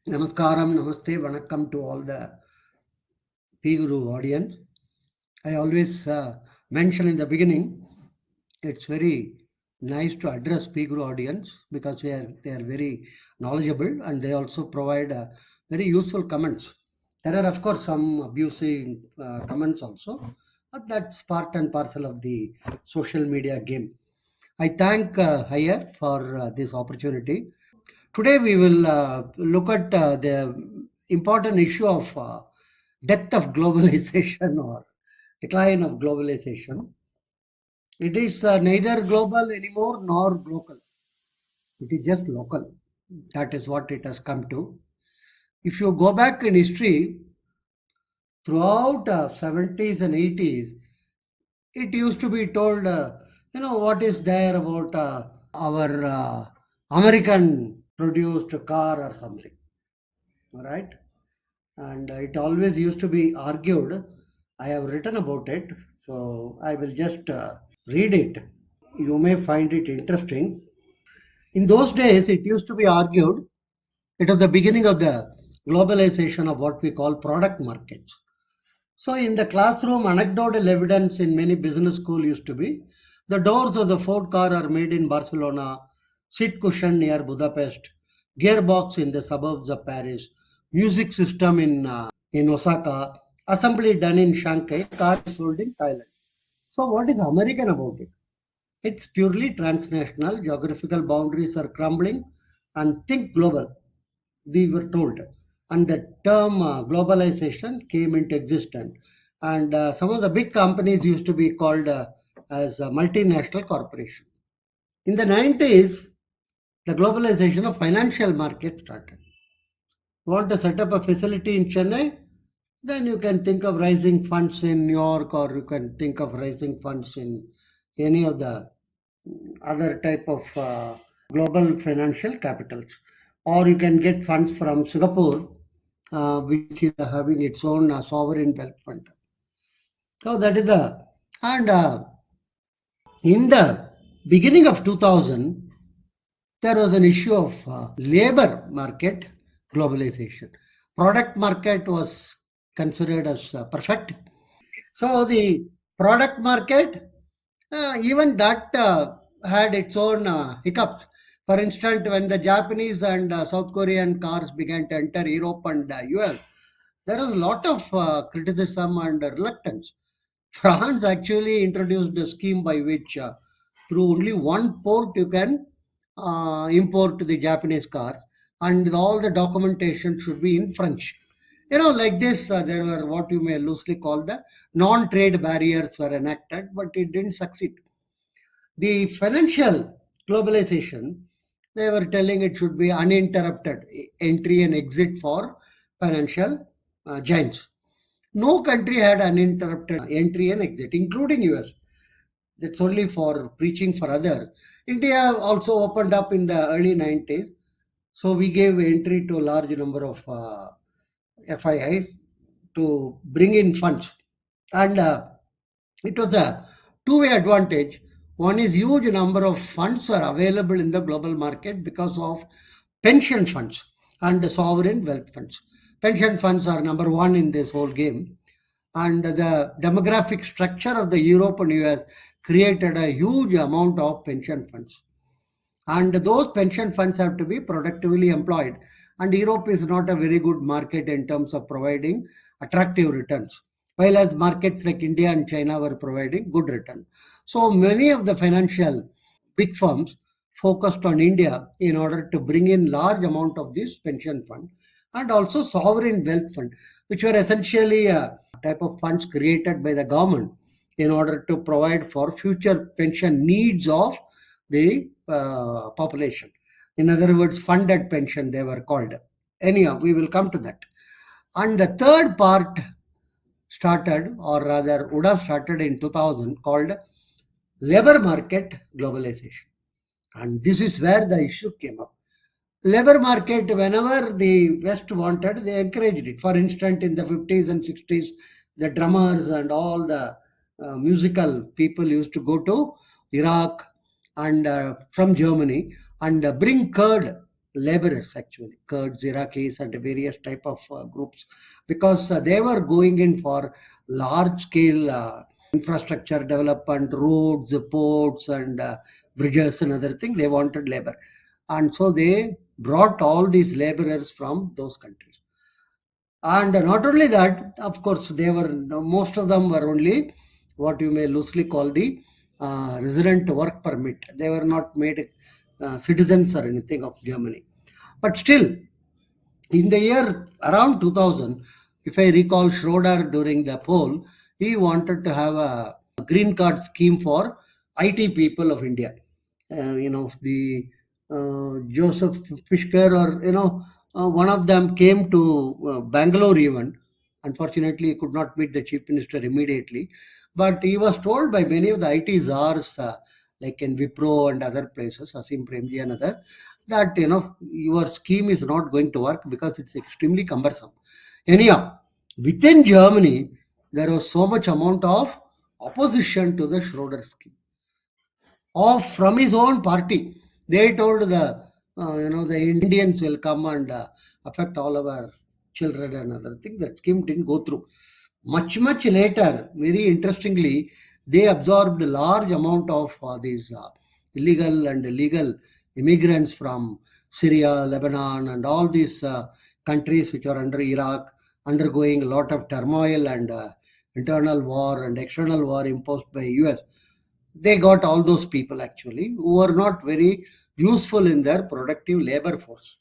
Namaskaram, Namaste, Vanakkam to all the PGurus audience. I always mention in the beginning, it's very nice to address PGuru audience because they are very knowledgeable and they also provide very useful comments. There are of course some abusive comments also, but that's part and parcel of the social media game. I thank Higher for this opportunity. Today we will look at the important issue of death of globalization or decline of globalization. It is neither global anymore nor local. It is just local. That is what it has come to. If you go back in history, throughout 70s and 80s, it used to be told, what is there about our American produced car or something, all right? And it always used to be argued. I have written about it, so I will just read it. You may find it interesting. In those days, it used to be argued it was the beginning of the globalization of what we call product markets. So, in the classroom, anecdotal evidence in many business school used to be the doors of the Ford car are made in Barcelona, seat cushion near Budapest, gearbox in the suburbs of Paris, music system in Osaka, assembly done in Shanghai, car is sold in Thailand. So, what is American about it? It's purely transnational, geographical boundaries are crumbling, and think global, we were told. And the term globalization came into existence. And some of the big companies used to be called as a multinational corporation. In the 90s, the globalization of financial market started. Want to set up a facility in Chennai? Then you can think of raising funds in New York, or you can think of raising funds in any of the other type of global financial capitals. Or you can get funds from Singapore, which is having its own sovereign wealth fund. So that is and in the beginning of 2000, there was an issue of labor market globalization. Product market was considered as perfect. So the product market, even that had its own hiccups. For instance, when the Japanese and South Korean cars began to enter Europe and US, there was a lot of criticism and reluctance. France actually introduced a scheme by which, through only one port, you can import the Japanese cars, and all the documentation should be in French. Like this, there were what you may loosely call the non trade barriers were enacted, but it didn't succeed. The financial globalization, they were telling it should be uninterrupted entry and exit for financial giants. No country had uninterrupted entry and exit, including US. That's only for preaching for others. India also opened up in the early 90s. So we gave entry to a large number of FIIs to bring in funds. And it was a two-way advantage. One is huge number of funds are available in the global market because of pension funds and the sovereign wealth funds. Pension funds are number one in this whole game. And the demographic structure of the Europe and US created a huge amount of pension funds. And those pension funds have to be productively employed. And Europe is not a very good market in terms of providing attractive returns, while as markets like India and China were providing good return. So many of the financial big firms focused on India in order to bring in large amount of this pension fund and also sovereign wealth fund, which were essentially a type of funds created by the government in order to provide for future pension needs of the population. In other words, funded pension they were called. Anyhow, we will come to that. And the third part started, or rather would have started in 2000, called labor market globalization. And this is where the issue came up. Labor market, whenever the West wanted, they encouraged it. For instance, in the 50s and 60s, the drummers and all the musical people used to go to Iraq and from Germany and bring curd laborers actually, Kurds, Iraqis, and various type of groups, because they were going in for large scale infrastructure development, roads, ports, and bridges and other thing. They wanted labor, and so they brought all these laborers from those countries. And not only that, of course, they were, most of them were only what you may loosely call the resident work permit. They were not made citizens or anything of Germany. But still, in the year around 2000, if I recall, Schroeder during the poll, he wanted to have a green card scheme for IT people of India. The Joseph Fisker, or one of them came to Bangalore even. Unfortunately, he could not meet the chief minister immediately, but he was told by many of the IT czars, like in Wipro and other places, Asim Premji and other, that your scheme is not going to work because it's extremely cumbersome. Anyhow, within Germany, there was so much amount of opposition to the Schroeder scheme from his own party. They told the Indians will come and affect all our children and other things. That scheme didn't go through. Much later, very interestingly, they absorbed a large amount of these illegal and legal immigrants from Syria, Lebanon, and all these countries which are under Iraq, undergoing a lot of turmoil and internal war and external war imposed by US. They got all those people actually who were not very useful in their productive labor force.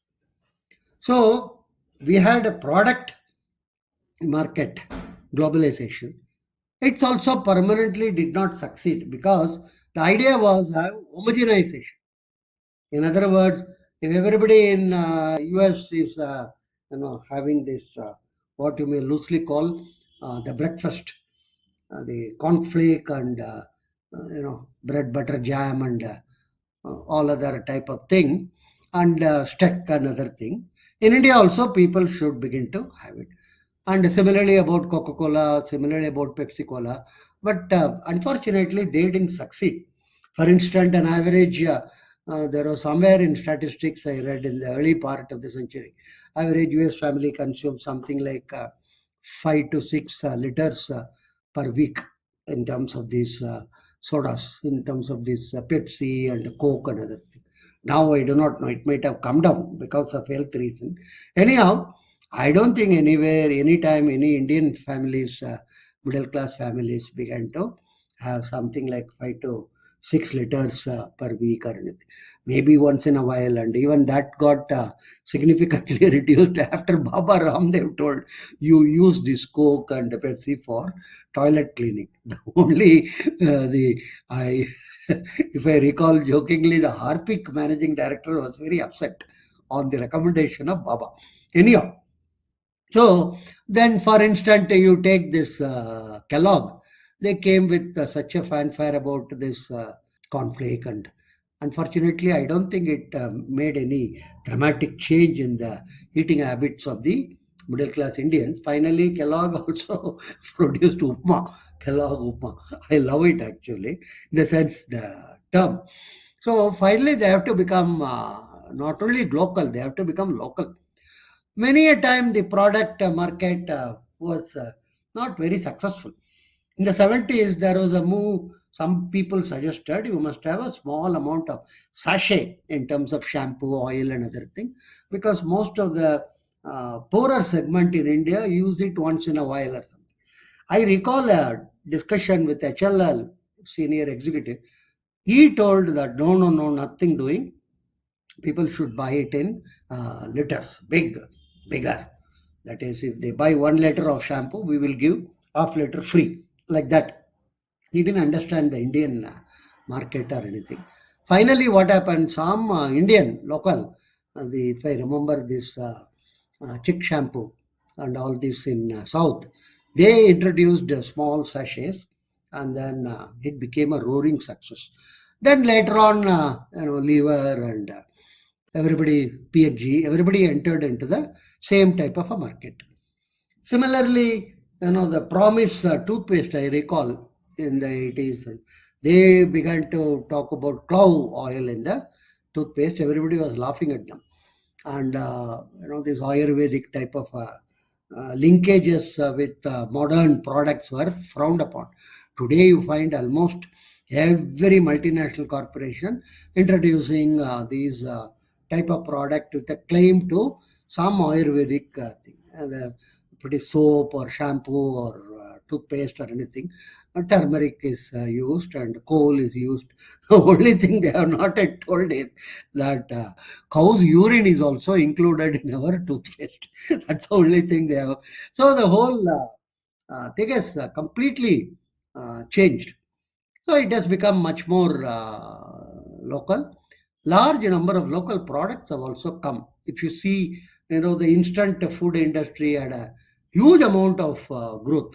So we had a product market globalization. It's also permanently did not succeed because the idea was homogenization. In other words, if everybody in US is having this what you may loosely call the breakfast, the cornflake and bread, butter, jam, and all other type of thing, and steak and other thing. In India also, people should begin to have it. And similarly about Coca-Cola, similarly about Pepsi-Cola. But unfortunately, they didn't succeed. For instance, an average, there was somewhere in statistics I read in the early part of the century, average US family consumes something like 5 to 6 liters per week in terms of these sodas, in terms of this Pepsi and Coke and other things. Now I do not know, it might have come down because of health reason. Anyhow, I don't think anywhere, anytime, any Indian families, middle class families began to have something like 5 to 6 liters per week or anything. Maybe once in a while, and even that got significantly reduced after Baba Ramdev told you use this Coke and Pepsi for toilet cleaning. The only I if I recall jokingly, the Harpic managing director was very upset on the recommendation of Baba. Anyhow, so then, for instance, you take this Kellogg. They came with such a fanfare about this cornflake, and unfortunately, I don't think it made any dramatic change in the eating habits of the middle class Indians. Finally, Kellogg also produced upma. Kellogg upma. I love it actually, in the sense the term. So finally, they have to become not only local; they have to become local. Many a time the product market was not very successful. In the 70s, there was a move. Some people suggested you must have a small amount of sachet in terms of shampoo, oil, and other thing, because most of the poorer segment in India use it once in a while or something. I recall a discussion with HLL senior executive. He told that no, nothing doing. People should buy it in liters, bigger. That is, if they buy 1 liter of shampoo, we will give half liter free, like that. He didn't understand the Indian market or anything. Finally, what happened? Some Indian local, if I remember this chick shampoo and all this in South, they introduced small sachets, and then it became a roaring success. Then later on, Lever and everybody, PNG, everybody entered into the same type of a market. Similarly, the Promise toothpaste, I recall in the 80s, they began to talk about clove oil in the toothpaste. Everybody was laughing at them. and this Ayurvedic type of linkages with modern products were frowned upon. Today, you find almost every multinational corporation introducing these type of product with a claim to some Ayurvedic thing. Pretty soap or shampoo or toothpaste or anything. Turmeric is used and coal is used. The only thing they have not yet told is that cow's urine is also included in our toothpaste. That's the only thing they have. So the whole thing has completely changed. So it has become much more local. Large number of local products have also come. If you see, the instant food industry had a huge amount of growth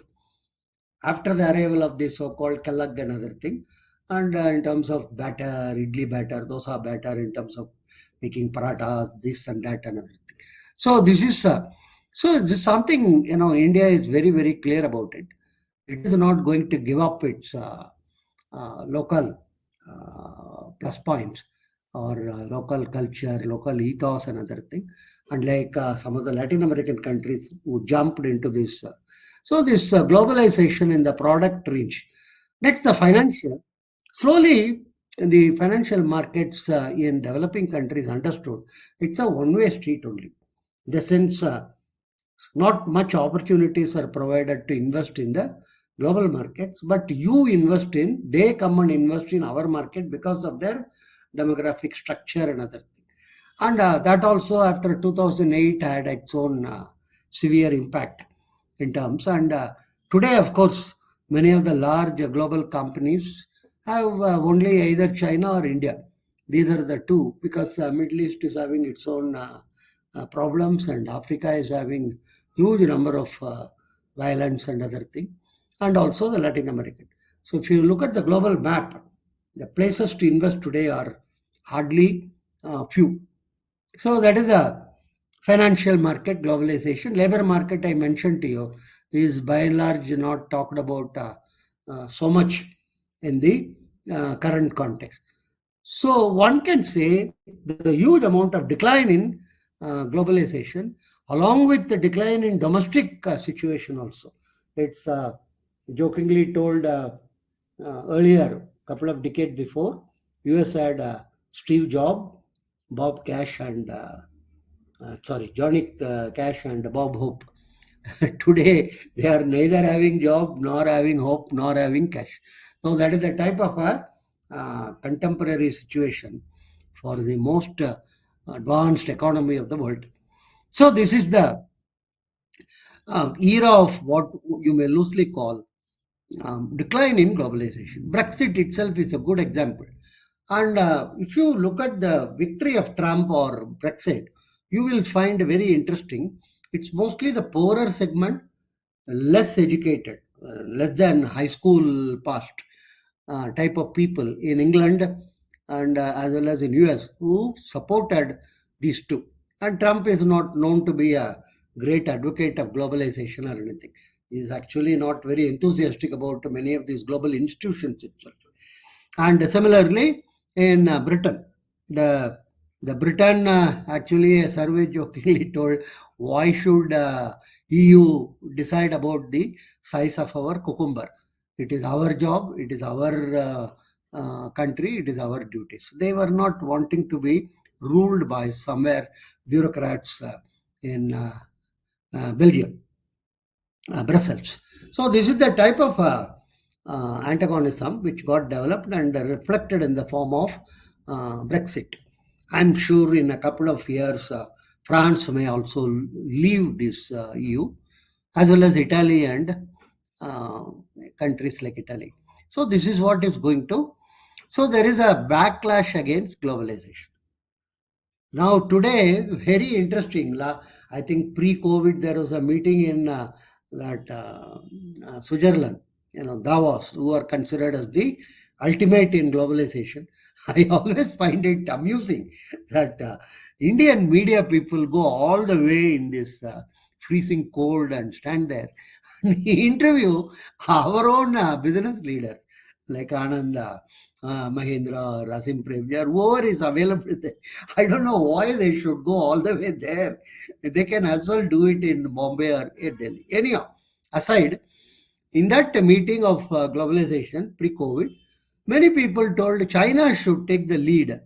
after the arrival of the so-called Kallag and other thing. And in terms of batter, idli batter, dosa batter, in terms of making parathas, this and that and other thing. So this is something, India is very, very clear about it. It is not going to give up its local plus points or local culture, local ethos and other thing. Unlike some of the Latin American countries who jumped into this. So this globalization in the product range. Next, the financial. Slowly, the financial markets in developing countries understood it's a one-way street only. In the sense, not much opportunities are provided to invest in the global markets, but they come and invest in our market because of their demographic structure and other things. And that also after 2008 had its own severe impact in terms. And today, of course, many of the large global companies have only either China or India. These are the two, because Middle East is having its own problems, and Africa is having huge number of violence and other thing, and also the Latin American. So if you look at the global map, the places to invest today are hardly few. So that is a financial market globalization. Labor market I mentioned to you is by and large not talked about so much in the current context. So one can say there's a huge amount of decline in globalization, along with the decline in domestic situation also. It's jokingly told earlier, couple of decades before, US had Steve Jobs, Bob Cash and Johnny Cash and Bob Hope. Today, they are neither having job, nor having hope, nor having cash. So that is the type of a contemporary situation for the most advanced economy of the world. So this is the era of what you may loosely call decline in globalization. Brexit itself is a good example. And if you look at the victory of Trump or Brexit, you will find very interesting. It's mostly the poorer segment, less educated, less than high school passed type of people in England and as well as in US who supported these two. And Trump is not known to be a great advocate of globalization or anything. He is actually not very enthusiastic about many of these global institutions itself. And similarly, in Britain, the Britain actually a survey jokingly told, why should EU decide about the size of our cucumber? It is our job, it is our country, it is our duties. They were not wanting to be ruled by somewhere bureaucrats in Belgium, Brussels. So this is the type of antagonism which got developed and reflected in the form of Brexit. I'm sure in a couple of years, France may also leave this EU, as well as Italy and uh, countries like Italy. So this is what is going to. So there is a backlash against globalization. Now today, very interesting. I think pre-COVID there was a meeting in that Switzerland, Davos, who are considered as the ultimate in globalization. I always find it amusing that Indian media people go all the way in this freezing cold and stand there and interview our own business leaders like Ananda Mahindra or Asim Prem, whoever is available there. I don't know why they should go all the way there. They can as well do it in Bombay or in Delhi. Anyhow, aside, in that meeting of globalization pre-COVID, many people told China should take the lead,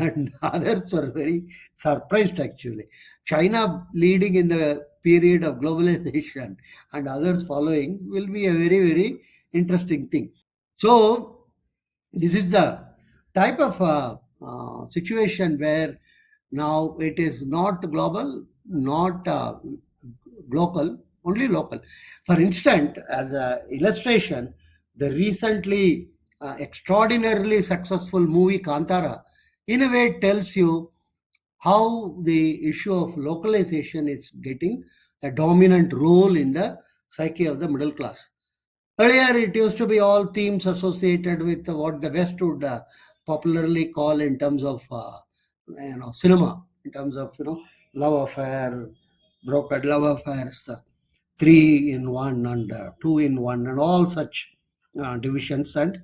and others were very surprised actually. China leading in the period of globalization and others following will be a very, very interesting thing. So, this is the type of situation where now it is not global, not local, only local. For instance, as an illustration, the recently extraordinarily successful movie Kantara, in a way, tells you how the issue of localization is getting a dominant role in the psyche of the middle class. Earlier, it used to be all themes associated with what the West would popularly call in terms of cinema, in terms of love affair, brokered love affairs, three in one and two in one, and all such divisions. And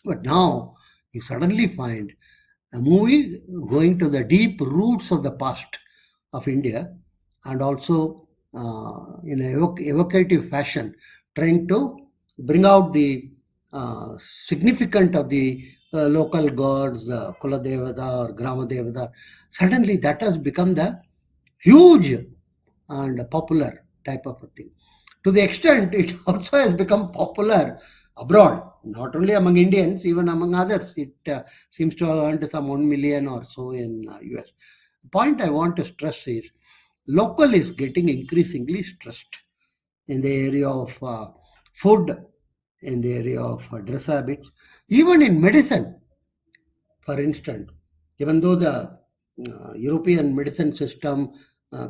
but now you suddenly find a movie going to the deep roots of the past of India, and also in an evocative fashion, trying to bring out the significance of the local gods, Kula Devata or Grama Devata. Suddenly, that has become the huge and popular type of a thing. To the extent it also has become popular abroad, not only among Indians, even among others. It seems to have earned some 1 million or so in US. The point I want to stress is local is getting increasingly stressed in the area of food, in the area of dress habits, even in medicine. For instance, even though the European medicine system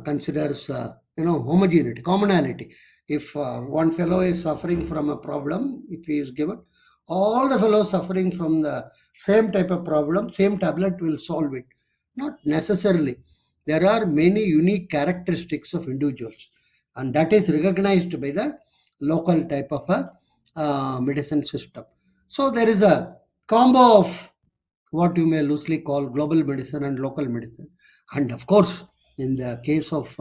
considers homogeneity, commonality. If one fellow is suffering from a problem, if he is given, all the fellows suffering from the same type of problem, same tablet will solve it. Not necessarily. There are many unique characteristics of individuals, and that is recognized by the local type of a medicine system. So there is a combo of what you may loosely call global medicine and local medicine. And of course, in the case of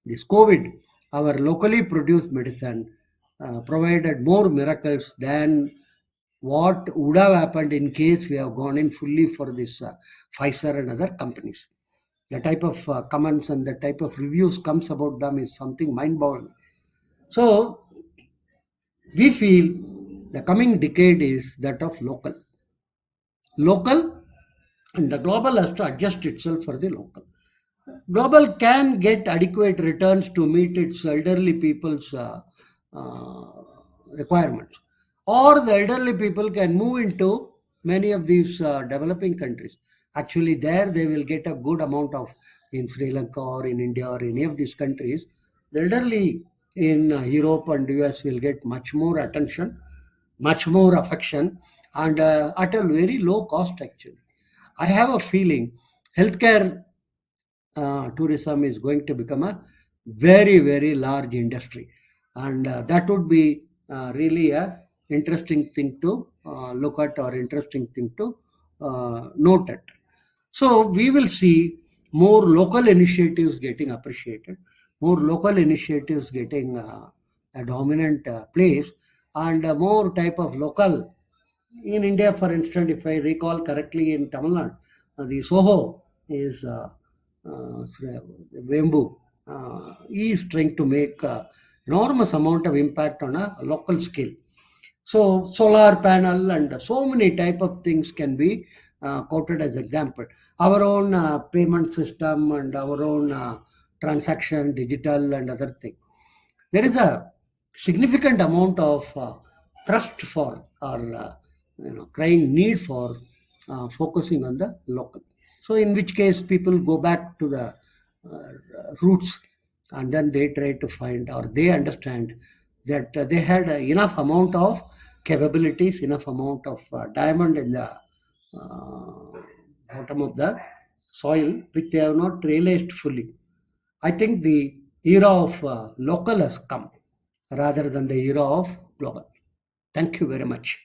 this COVID, our locally produced medicine provided more miracles than what would have happened in case we have gone in fully for this Pfizer and other companies. The type of comments and the type of reviews comes about them is something mind-boggling. So we feel the coming decade is that of local. Local, and the global has to adjust itself for the local. Global can get adequate returns to meet its elderly people's uh, requirements, or the elderly people can move into many of these developing countries. Actually, there they will get a good amount of, in Sri Lanka or in India or any of these countries. The elderly in Europe and US will get much more attention, much more affection, and at a very low cost. Actually, I have a feeling healthcare tourism is going to become a very, very large industry, and that would be really a interesting thing to look at, or interesting thing to note at. So we will see more local initiatives getting appreciated, more local initiatives getting a dominant place, and more type of local. In India, for instance, if I recall correctly, in Tamil Nadu, the Soho is Vembu. He is trying to make enormous amount of impact on a local scale. So solar panel and so many type of things can be quoted as example. Our own payment system and our own transaction, digital and other thing. There is a significant amount of thrust for, or crying need for focusing on the local. So in which case people go back to the roots, and then they try to find, or they understand that they had enough amount of capabilities, enough amount of diamond in the bottom of the soil, which they have not realized fully. I think the era of local has come rather than the era of global. Thank you very much.